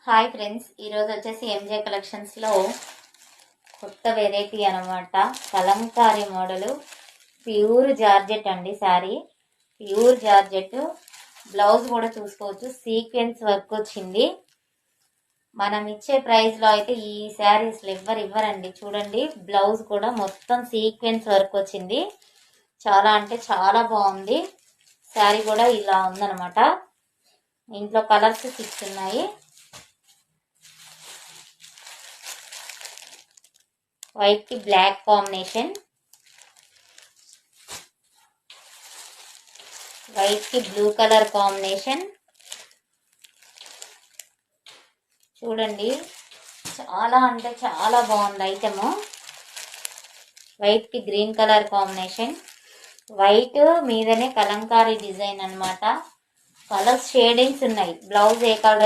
Hi friends, ఈరోజు వచ్చేసి ఎంజే కలెక్షన్స్లో కొత్త వెరైటీ అనమాట. కలంకారీ మోడలు, ప్యూర్ జార్జెట్ అండి. Sari pure georgette. బ్లౌజ్ కూడా చూసుకోవచ్చు, సీక్వెన్స్ వర్క్ వచ్చింది. మనం ఇచ్చే ప్రైస్లో అయితే ఈ శారీస్ ఇవ్వరండి. చూడండి, బ్లౌజ్ కూడా మొత్తం సీక్వెన్స్ వర్క్ వచ్చింది. చాలా అంటే చాలా బాగుంది. శారీ కూడా ఇలా ఉందన్నమాట. ఇంట్లో కలర్స్ 6 ఉన్నాయి. వైట్ కి బ్లాక్ కాంబినేషన్, వైట్ కి బ్లూ కలర్ కాంబినేషన్. చూడండి, చాలా అంటే చాలా బాగుంది ఐటమ్. వైట్ కి గ్రీన్ కలర్ కాంబినేషన్, వైట్ మీదనే కలంకారీ డిజైన్ అన్నమాట. కలర్స్ షేడింగ్స్ ఉన్నాయి. బ్లౌజ్ ఏ కలర్